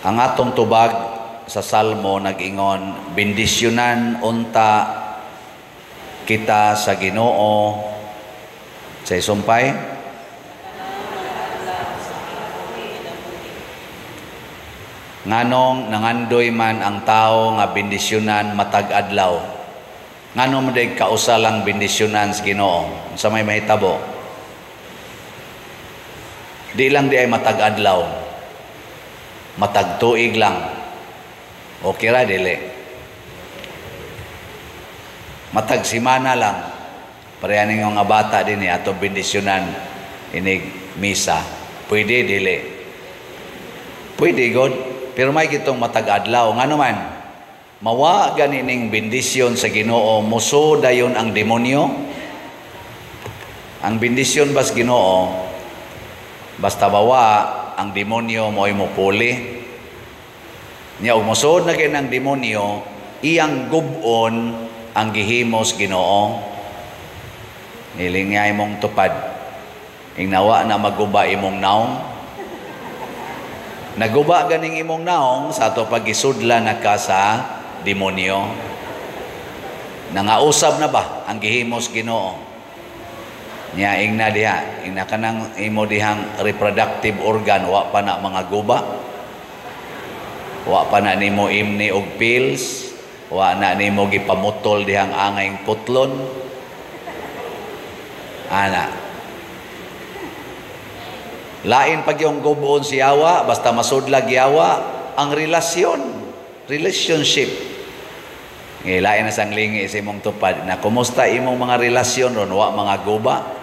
Ang atong tubag sa Salmo nag-ingon, bendisyonan unta kita sa Ginoo sa isumpay. Nganong nangandoy man ang tao nga bendisyonan matag adlaw. Nganong mo day kausalang bendisyonan sa Ginoo sa may mahitabo. Di lang di ay matag adlaw. Matag tuig lang. Okay ra dili. Matag simana lang. Parehaning mga bata din ato bendisyonan inig misa. Pwede dili. Pwede god. Pero may gitong matag adlaw ngano man. Mawa ganining bendisyon sa Ginoo muso dayon ang demonyo. Ang bendisyon bas Ginoo basta bawa ang demonyo mo'y mupuli. Nya og mosud na kay ng demonyo, iyang gubon ang gihimos Ginoo. Nilingay mong tupad. Ingnawa na maguba imong naong. Naguba ganing imong naong sa ato pagisudla na ka sa demonyo. Nangausab na ba ang gihimos Ginoo? Nya ingna diha, ingna kanang imo dihang reproductive organ wa pa na mga guba. Wa pa na nimo imni og pills, wa na nimo gipamutol dihang angayng putlon. Ana. Lain pag yung gubon si yawa, basta masudlag yawa, ang relationship. Lain na sang lingi sa imong tupad na kumusta imong mga relasyon ron, wa mga guba.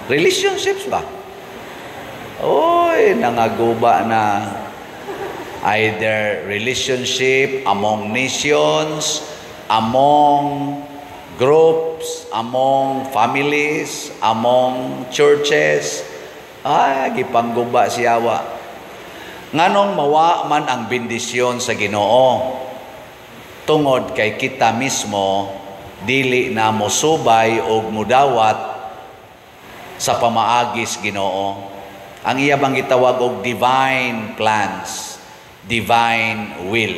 Relationships ba? Oy, nangaguba na. Either relationship among nations, among groups, among families, among churches. Gipangguba si yawa. Nganong mawa man ang bendisyon sa Ginoo? Tungod kay kita mismo dili na mosubay og mudawat sa pamaagis Ginoo. Ang iya bang gitawag og divine plans, divine will.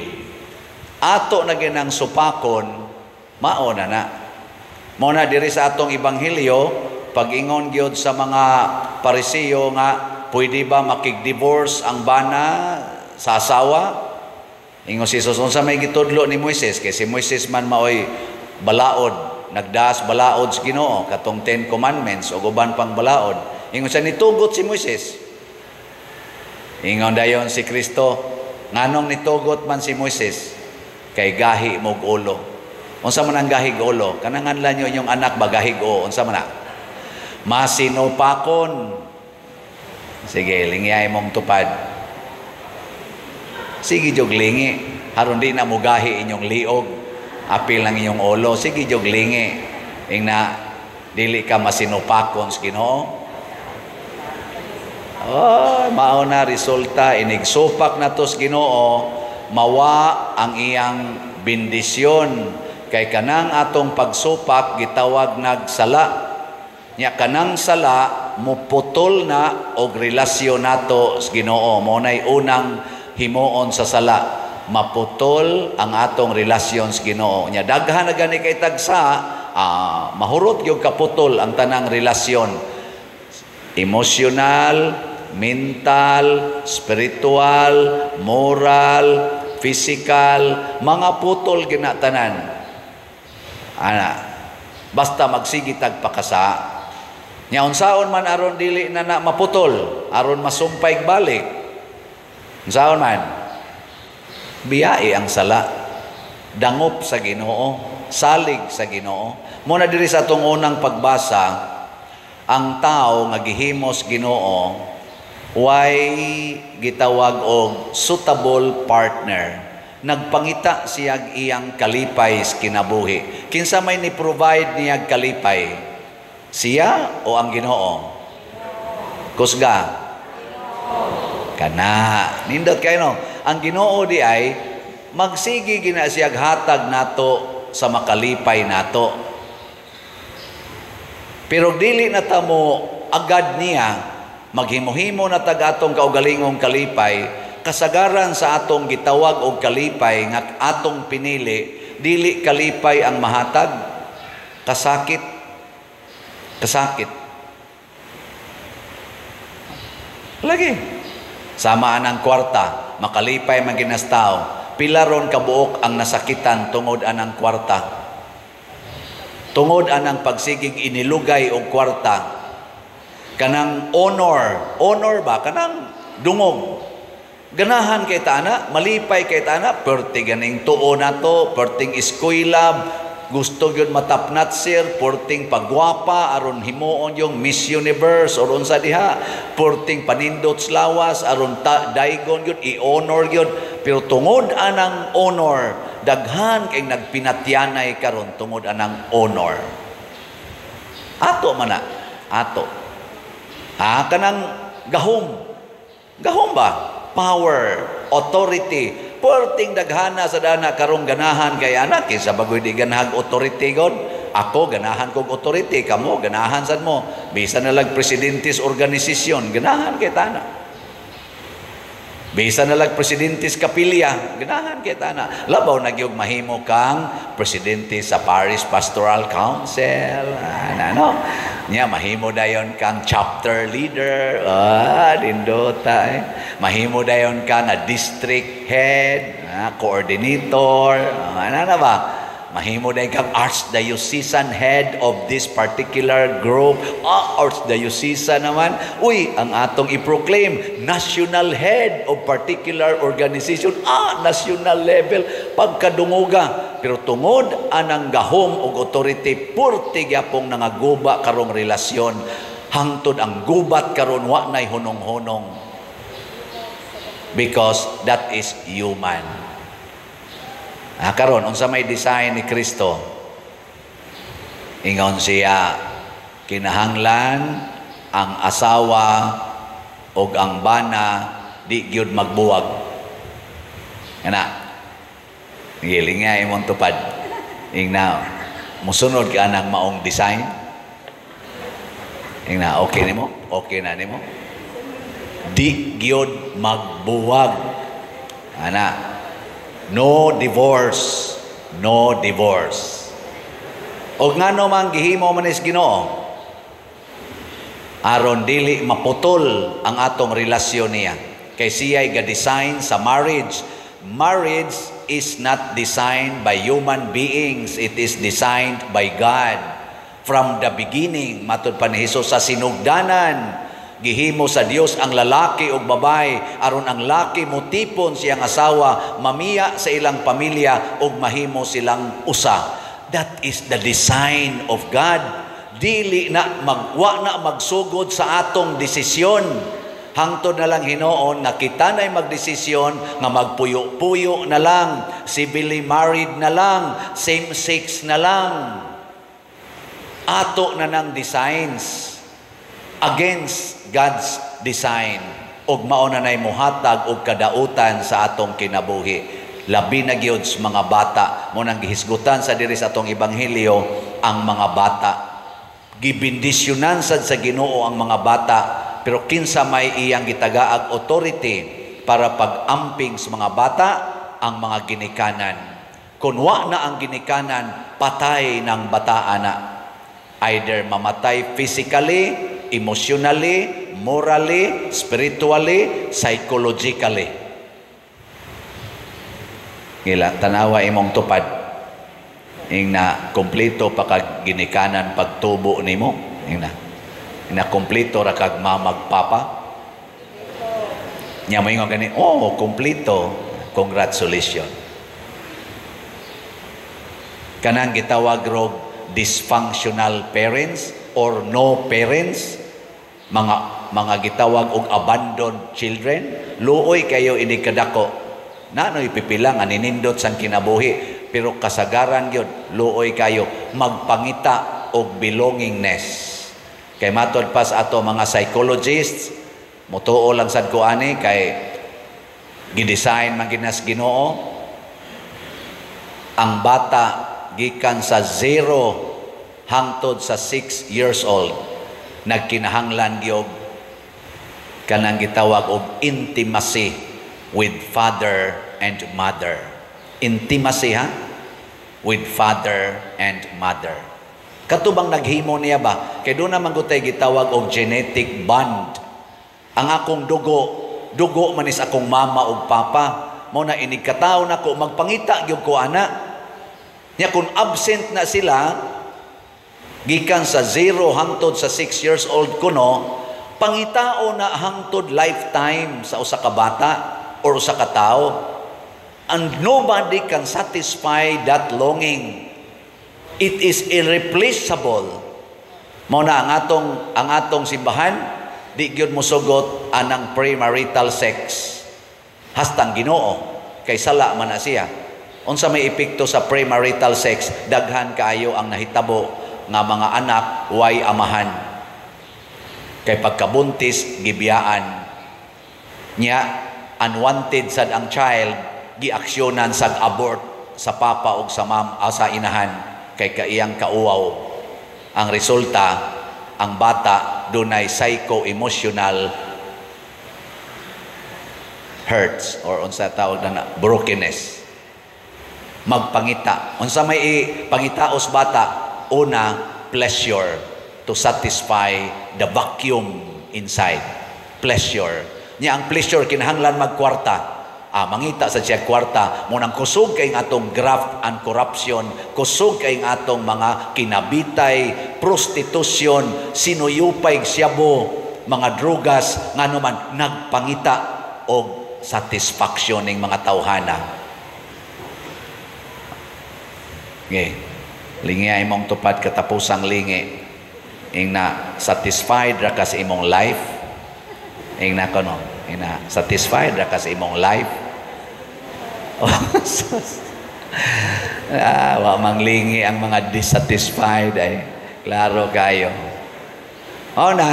Ato na ginang supakon, mao na. Mao na diri sa atong ebanghelyo, pag-ingon gyud sa mga Pariseo nga pwede ba makig-divorce ang bana sa asawa? Ingon si Jesus, unsa may gitudlo ni Moises? Kay si Moises man maoy balaod, nagdaas balaod sa Ginoo, katong 10 Commandments o uban pang balaod. Ingon siya, nitugot si Moises. Ingon dayon si Kristo, nganong nitugot man si Moises? Kay gahi mog ulo. Unsa man ang gahig ulo? Kananganlan nyo inyong anak ba gahig o? Unsa man na? Masinupakon. Sige, lingyay mong tupad. Sige, jog lingi. Haron di na mo gahi inyong liog. Apil lang inyong ulo. Sige, jog lingi. Ingna, dili ka masinupakon sa Ginoo. Mao na resulta. Inigsupak na to sa Ginoo. Mawa ang iyang bendisyon. Kay kanang atong pagsupak, gitawag nagsala. Nya kanang sala, muputol na og relasyon nato sa Ginoo. Mo nay unang himuon sa sala, maputol ang atong relasyon sa Ginoo. Nya daghan na gani kay tagsa, mahurot gyud kaputol ang tanang relasyon. Emotional, mental, spiritual, moral, physical, mga putol ginatanan. Basta magsigit tagpakasa. Nya unsaon man aron dili na maputol, aron masumpay balik. Unsaon man? Biyai ang sala. Dangop sa Ginoo, salig sa Ginoo. Muna diri sa atong unang pagbasa, ang tao nga gihimos Ginoo way gitawag og suitable partner. Nagpangita siyag iyang kalipay sa kinabuhi. Kinsa may ni-provide niyag kalipay? Siya o ang Ginoo? Kusga? Kana. Nindot kayo no? Ang Ginoo di ay magsigi gina siyag hatag nato sa makalipay nato. Pero dili na ta mo agad niya, maghimo-himo na tagatong kaugalingong kalipay, kasagaran sa atong gitawag og kalipay nga atong pinili, dili kalipay ang mahatag, kasakit. Lagi. Samaan ang kwarta, makalipay man ginastaw, pila ron kabuok ang nasakitan tungod anang kwarta. Tungod anang pagsigig inilugay og kwarta. Kanang honor ba? Kanang dungog. Ganahan kay taana, malipay kay taana, perti ganing tuo na to, perting eskwela, gusto yun matapnat sir, perting pagwapa, aron himuon yung Miss Universe, or unsa diha, perting panindot slawas, aron daigon yun, i-honor yun, pero tungod anang honor, daghan kay nagpinatyanay karon tungod anang honor. Ato man na, ato. Kanang gahom ba? Power, authority, perting daghana sa dana karong ganahan kay anak sa bagoy di ganahag authority god. Ako ganahan kog authority, kamo ganahan sad mo. Bisa na lag presidentes organisasyon, ganahan kay tana. Bisa na lag presidentes kapilya, ganahan kay tana. Labaw na gyud mahimo kang presidente sa Parish Pastoral Council. Ano? Nya mahimo dayon kang chapter leader. Dindota Mahimo dayon ka na district head, coordinator. Ano na ba? Mahimo dayon kang archdiocesan head of this particular group. Archdiocesan naman. Ang atong i-proclaim national head of particular organization. National level. Pagkadunguga. Pero tungod anang gahom o authority, purti gyapong nangaguba karong relasyon. Hangtod ang gubat karon wa nay hunong-hunong. Because that is human. Karon unsa may design ni Kristo? Ingon siya, kinahanglan ang asawa og ang bana di gyud magbuwag. Kana. Giling nga imong tupad. Ingna, musunod ka ng maong design. Ingna, okay nimo? Okay na nimo? Di gyud magbuwag. Ana, no divorce. No divorce. O ngano man gihimo man is Ginoo, aron dili maputol ang atong relasyon niya. Kay siya'y ga-design sa marriage. Marriage is not designed by human beings. It is designed by God. From the beginning, matud pa ni Hesus sa sinugdanan, gihimo sa Dios ang lalaki o babae, aron ang laki mutipon siyang asawa, mamiya sa ilang pamilya, o mahimo silang usa. That is the design of God. Dili na wa na magsugod sa atong desisyon. Hangtod na lang hinoon nga kita na'y magdesisyon nga magpuyo-puyo na lang, civilly married na lang, same-sex na lang. Ato na ng designs against God's design. Og mauna na'y muhatag og kadautan sa atong kinabuhi. Labi na gyud sa mga bata. Munang gihisgutan sa diri sa atong ebanghelyo ang mga bata. Gibindisyonan sad sa Ginoo ang mga bata. Pero kinsa may iyang gitagaag authority para pag-amping sa mga bata ang mga ginikanan. Kung wa na ang ginikanan, patay ng bata na. Either mamatay physically, emotionally, morally, spiritually, psychologically. Ngila, tanawa imong tupad. Ing na kompleto pa kag ginikanan pagtubo nimo. Ing na kompleto ra kag mamagpapa. Nya mo ingon gani, kompleto. Congratulations. Kanang gitawag rog dysfunctional parents or no parents, mga gitawag og abandoned children, luoy kayo ini kadako. Nanoy pipilang aninindot sang kinabuhi, pero kasagaran gyud luoy kayo magpangita og belongingness. Kay matod pa sa ato mga psychologists, mutuo lang sad ko ani kay gidesign man ginas Ginoo ang bata gikan sa 0 hangtod sa 6 years old nagkinahanglan gyud kanang gitawag og intimacy with father and mother. Intimacy, ha? With father and mother. Katubang naghimo niya ba? Kaya doon naman ko tayo gitawag og genetic bond. Ang akong dugo manis akong mama o papa. Mo na inigkataon ako, magpangita gyud ko ana. Nya kung absent na sila, gikan sa 0 hangtod sa 6 years old kuno, pangitao na hangtod lifetime sa usa ka bata or usa ka tao. And nobody can satisfy that longing. It is irreplaceable. Mao na ang atong simbahan, di gyud mosugot anang premarital sex. Hastang Ginoo kay sala man na siya. Unsa may epekto sa premarital sex? Daghan kaayo ang nahitabo nga mga anak way amahan. Kay pagkabuntis gibiyaan nya unwanted sad ang child, giaksyonan sa abort sa papa o sa sa inahan kay kaiyang kauaw. Ang resulta, ang bata dunay psycho-emotional hurts or unsa tawag na brokenness. Magpangita. Unsa may pangitaos bata? Una, pleasure to satisfy the vacuum inside. Pleasure. Nya ang pleasure kinahanglan magkwarta. Mangita sa siya kwarta, munang kusog kay atong graft and corruption, kusog kay atong mga kinabitay, prostitution, sinuyupay, siyabo, mga drugas, nga naman nagpangita og satisfaction ng mga tawhana. Okay. Lingi ay mong tupad katapusang lingi. Ing na satisfied ra ka sa imong life. Ing na kono, ing na satisfied ra ka sa imong life. Wa manglingi ang mga dissatisfied ay klaro kayo. Na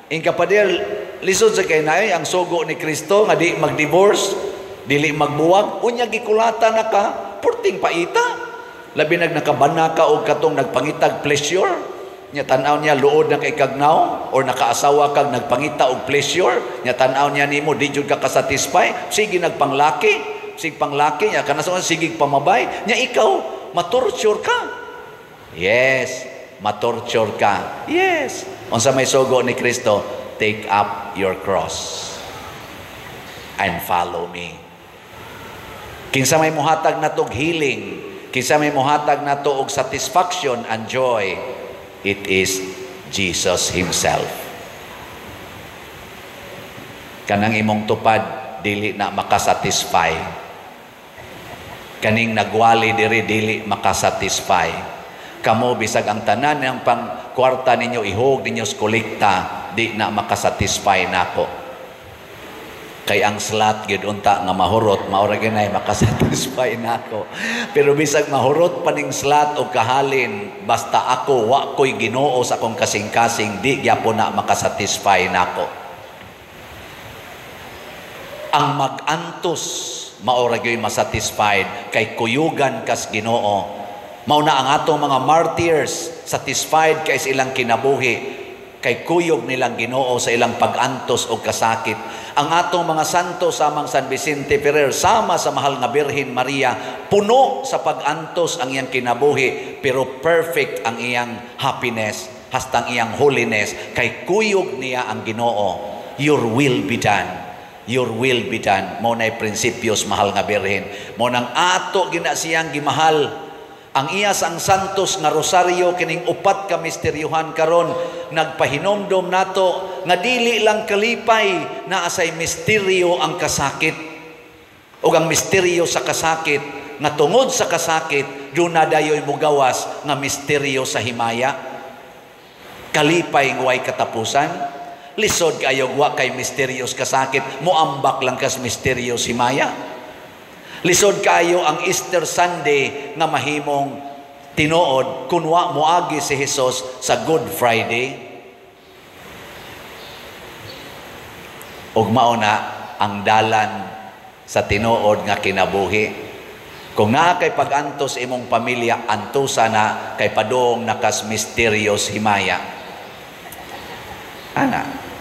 ing kapadil lisod sa kay naay ang sugo ni Kristo nga di mag-divorce, dili magbuwag, unya gikulata na ka, purting paita. Labi nakabana ka og katong nagpangitag pleasure, nya tan-aw niya luod na kay kagnaw or nakaasawa kag nagpangita og pleasure, nya tan-aw niya nimo di jud ka satisfy, sige nagpanglaki. Sig panglaki niya, kanasuan sigig pamabay, niya ikaw, matorture ka. Yes, matorture ka. Yes. Unsa may sugo ni Kristo, take up your cross and follow me. Kinsa may muhatag na tog healing, kinsa may muhatag na to og satisfaction and joy, it is Jesus Himself. Kanang imong tupad, dili na makasatisfy. Kaning nagwali dili makasatisfy. Kamo bisag ang tanan ng pangkwarta ninyo ihog ninyo sa kolekta, di na makasatisfy nako. Kay ang slot gid unta nga mahurot, mao ra ginay makasatisfy nako. Pero bisag mahurot pa ning slot og kahalin, basta ako wa ko'y Ginoo sa akong kasing-kasing, di gyapon na makasatisfy nako. Ang mag-antos maura gyoy masatisfied kay kuyugan kas Ginoo. Mao na ang atong mga martyrs satisfied kay sa ilang kinabuhi kay kuyog nilang Ginoo sa ilang pag-antos o kasakit. Ang atong mga santo samang San Vicente Ferrer sama sa mahal nga Birhen Maria puno sa pag-antos ang iyang kinabuhi pero perfect ang iyang happiness hastang iyang holiness kay kuyog niya ang Ginoo. Your will be done. Your will be done. Mo na'y prinsipyos mahal nga Birhen. Mo nang ato gina siyang gimahal. Ang iya sang santos nga rosaryo kining upat ka misteryohan karon nagpahinomdom nato nga dili lang kalipay na asay misteryo ang kasakit. O ang misteryo sa kasakit nga tungod sa kasakit doon na dayoy mugawas nga misteryo sa himaya. Kalipay ng way katapusan. Lisod kayo wa kay misteryos kasakit, muambak lang kas misteryos himaya. Lisod kayo ang Easter Sunday nga mahimong tinuod kunwa moagi si Jesus sa Good Friday. Ug mao na ang dalan sa tinuod nga kinabuhi. Kung naa kay pag-antos imong pamilya, antusa na kay padung nakas misteryos himaya. Ana.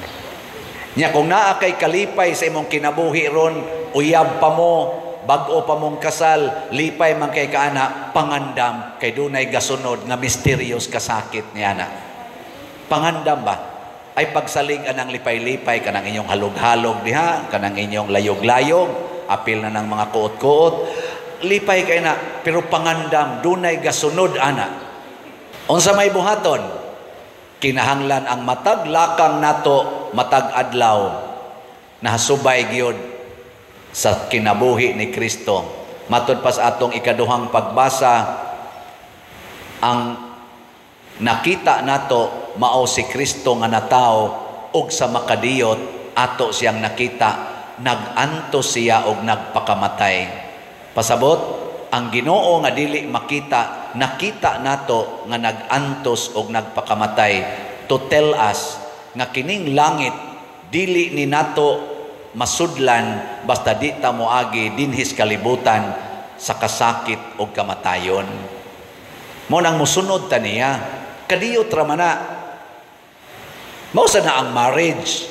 Nya kung naa kay kalipay sa imong kinabuhi ron, uyab pa mo, bag-o pa mong kasal, lipay man kay kaana, pangandam kay dunay gasunod nga mysterious kasakit niya na. Pangandam ba? Ay pagsalig anang lipay-lipay kanang inyong halog-halog diha, kanang inyong layog-layog, apil na ng mga kuot-kuot. Lipay kay na, pero pangandam, dunay gasunod ana. Unsa may buhaton? Kinahanglan ang matag lakang nato, matag adlaw, nahasubay gyud sa kinabuhi ni Kristo. Matod pa sa atong ikaduhang pagbasa, ang nakita nato mao si Kristo nga natawo, ug sa makadiyot ato siyang nakita, nagantos siya og nagpakamatay. Pasabot, ang Ginoo nga dili makita, nakita nato nga nagantos og nagpakamatay, to tell us nga kining langit dili ni nato masudlan basta di ta moagi dinhis kalibutan sa kasakit og kamatayon. Mo nang musunod ta niya, kadiyot ra man na. Mao sa na ang marriage.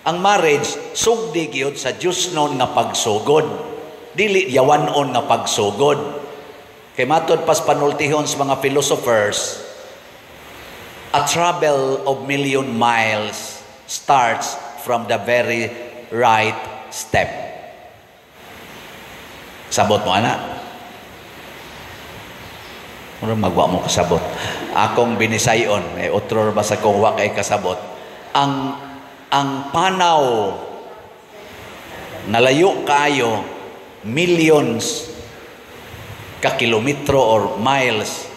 Ang marriage sugdi gyud sa Dios non nga pagsugod. Dili yawanon nga pagsugod. Kay matod pas panultihon sa mga philosophers, a travel of million miles starts from the very right step. Sabot mo ana? Mura magwa mo kasabot. Akong binisayon, otro ba sa kong wa kay kasabot. Ang panaw nalayo kayo millions ka kilometro or miles,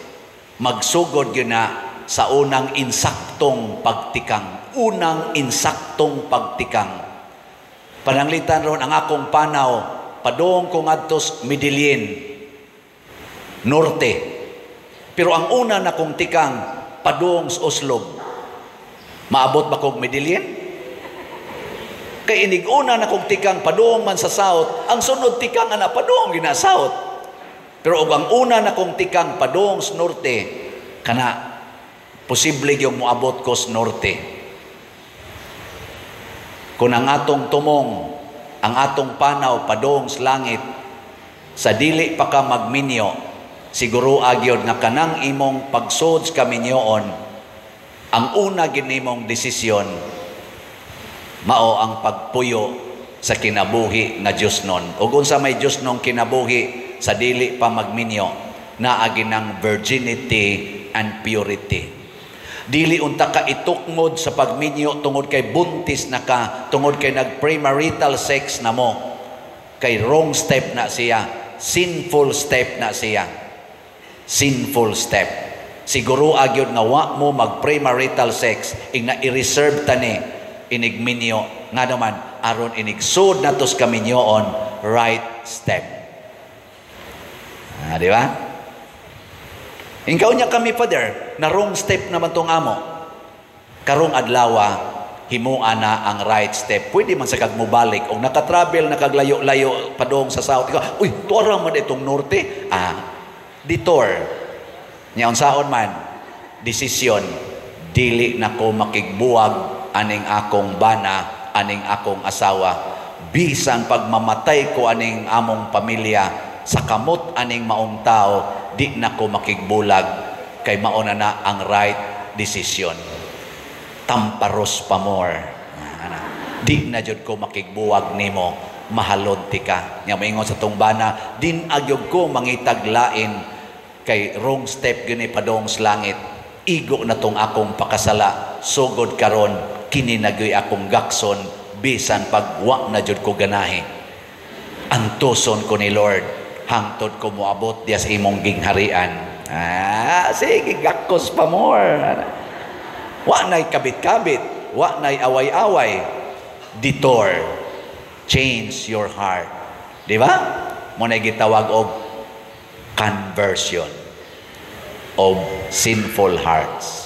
magsugod yun na sa unang insaktong pagtikang. Unang insaktong pagtikang. Pananglitan ron ang akong panaw, padung kong adtos Medellin, norte. Pero ang una na kong tikang, padung sa Oslo. Maabot ba kong Medellin? Kay iniguna na kong tikang padung man sa south, ang sunod tikang ana padung gina south. Pero og ang una na kong tikang padung sa norte, kana posible yung moabot ko sa norte. Kung ang atong tumong, ang atong panaw padung sa langit, sa dili pa ka magminyo, siguro agyod nga kanang imong pagsod sa kaminyoon, ang una ginimong desisyon mao ang pagpuyo sa kinabuhi nga Dios non. Ug unsa may Dios nong kinabuhi sa dili pa magminyo, naa ginang virginity and purity. Dili unta ka itukmod sa pagminyo tungod kay buntis na ka, tungod kay nag-premarital sex na mo. Kay wrong step na siya, sinful step na siya. Sinful step. Siguro agyod nga wa mo mag-premarital sex, ing na i-reserve tani inigminyo nga naman aron inigsud natos kaminyoon right step. Di ba? Ingkaw niya kami, Father, na wrong step naman tong amo. Karong adlawa, himuan na ang right step. Pwede man sa kagmubalik. O nakatravel, nakaglayo-layo padong sa south. Ikaw, uy, tuwara man itong norte. Detour. Nya unsaon man, desisyon, dili na ko makigbuwag aning akong bana, aning akong asawa, bisan pagmamatay ko aning among pamilya, sa kamot aning maong tao, di na ko makigbulag, kay mauna na ang right decision. Tamparos pa more. Di na jud ko makigbuwag nimo, mahalod ti ka. Nya moingon sa tong bana, din agyog ko mangitaglain, kay wrong step gini padong sa langit. Igo na tong akong pakasala, sugod karon kini nagyoy akong gakson, bisan pagwa na jud ko ganahe. Antuson ko ni Lord, hangtod ko moabot diya sa imong gingharian. Sige, gakos pa more. Wa na'y kabit-kabit, wa na'y away-away. Detour. Change your heart. Di ba? Mo na'y gitawag og conversion of sinful hearts.